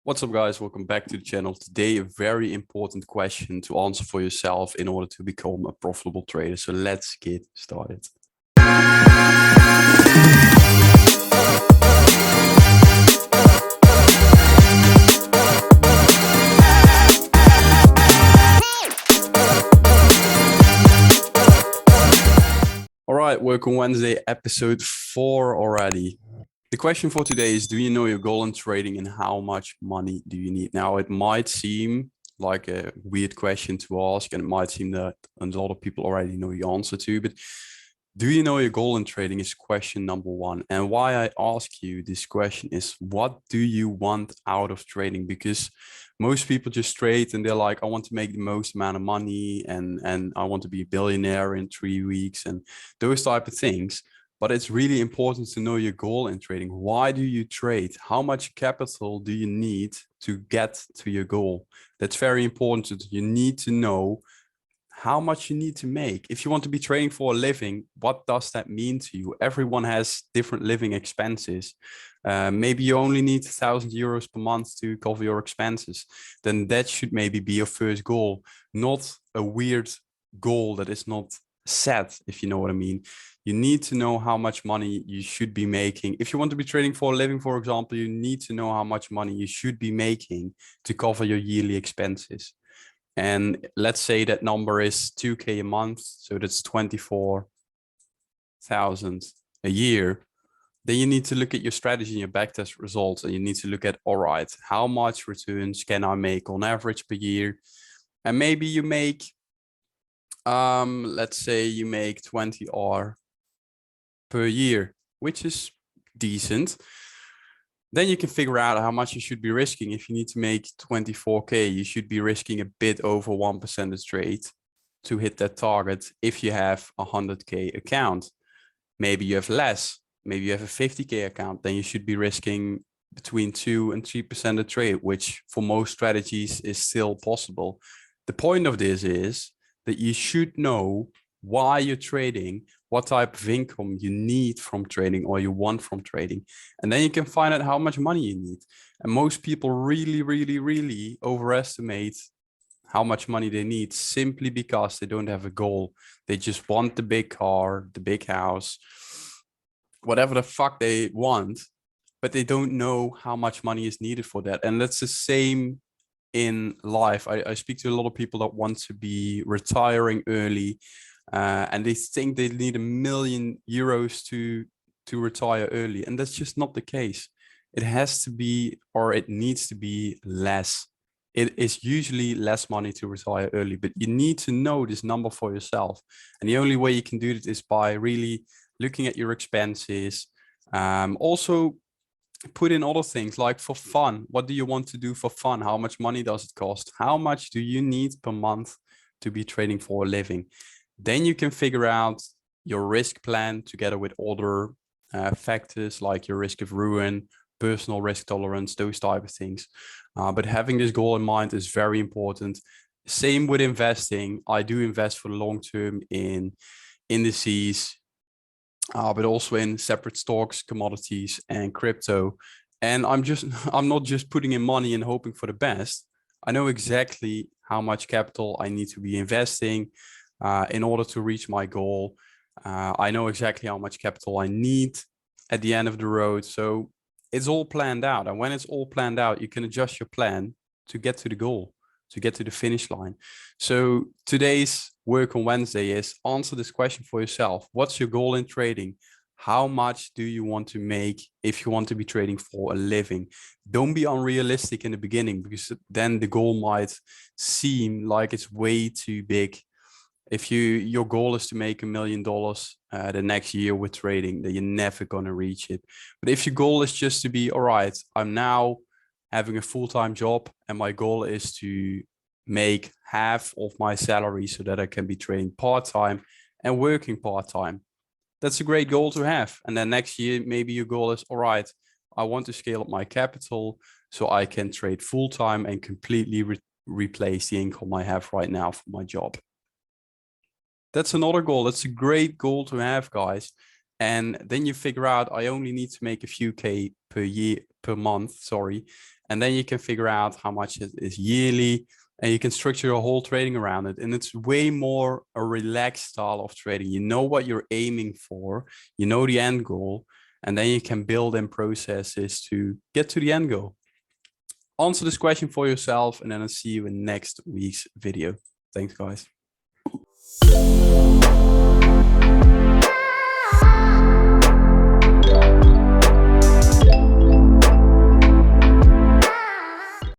What's up, guys? Welcome back to the channel. Today, a very important question to answer for yourself in order to become a profitable trader. So let's get started. All right, Welcome Wednesday, episode 4 already. The question for today is, do you know your goal in trading and how much money do you need? Now, it might seem like a weird question to ask, and it might seem that a lot of people already know the answer to, but do you know your goal in trading is question number 1. And why I ask you this question is, what do you want out of trading? Because most people just trade and they're like, I want to make the most amount of money and I want to be a billionaire in 3 weeks and those type of things. But it's really important to know your goal in trading. Why do you trade? How much capital do you need to get to your goal? That's very important. You need to know how much you need to make. If you want to be trading for a living, what does that mean to you? Everyone has different living expenses. Maybe you only need 1,000 euros per month to cover your expenses. Then that should maybe be your first goal, not a weird goal that is not set, if you know what I mean. You need to know how much money you should be making. If you want to be trading for a living, for example, you need to know how much money you should be making to cover your yearly expenses. And let's say that number is 2K a month. So that's 24,000 a year. Then you need to look at your strategy and your backtest results. And you need to look at, all right, how much returns can I make on average per year? And maybe you make, let's say you make 20R per year, which is decent. Then you can figure out how much you should be risking. If you need to make 24K, you should be risking a bit over 1% rate to hit that target if you have a 100K account. Maybe you have less. Maybe you have a 50K account. Then you should be risking between 2 and 3% a trade, which for most strategies is still possible. The point of this is that you should know why you're trading, what type of income you need from trading or you want from trading. And then you can find out how much money you need. And most people really overestimate how much money they need simply because they don't have a goal. They just want the big car, the big house, whatever the fuck they want, but they don't know how much money is needed for that. And that's the same in life. I speak to a lot of people that want to be retiring early, and they think they need €1 million to retire early. And that's just not the case. It has to be, or it needs to be less. It is usually less money to retire early, but you need to know this number for yourself. And the only way you can do it is by really looking at your expenses. Also put in other things like for fun. What do you want to do for fun? How much money does it cost? How much do you need per month to be trading for a living? Then you can figure out your risk plan together with other factors like your risk of ruin, personal risk tolerance, those type of things. But having this goal in mind is very important. Same with investing. I do invest for the long term in indices, but also in separate stocks, commodities, and crypto. And I'm not just putting in money and hoping for the best. I know exactly how much capital I need to be investing in order to reach my goal. I know exactly how much capital I need at the end of the road. So it's all planned out. And when it's all planned out, you can adjust your plan to get to the goal, to get to the finish line. So today's work on Wednesday is answer this question for yourself. What's your goal in trading? How much do you want to make if you want to be trading for a living? Don't be unrealistic in the beginning, because then the goal might seem like it's way too big. If your goal is to make $1 million the next year with trading, then you're never going to reach it. But if your goal is just to be, all right, I'm now having a full-time job and my goal is to make half of my salary so that I can be trading part-time and working part-time. That's a great goal to have. And then next year, maybe your goal is, all right, I want to scale up my capital so I can trade full-time and completely replace the income I have right now for my job. That's another goal. That's a great goal to have, guys. And then you figure out I only need to make a few K per month, And then you can figure out how much it is yearly, and you can structure your whole trading around it. And it's way more a relaxed style of trading. You know what you're aiming for, you know the end goal, and then you can build in processes to get to the end goal. Answer this question for yourself, and then I'll see you in next week's video. Thanks, guys.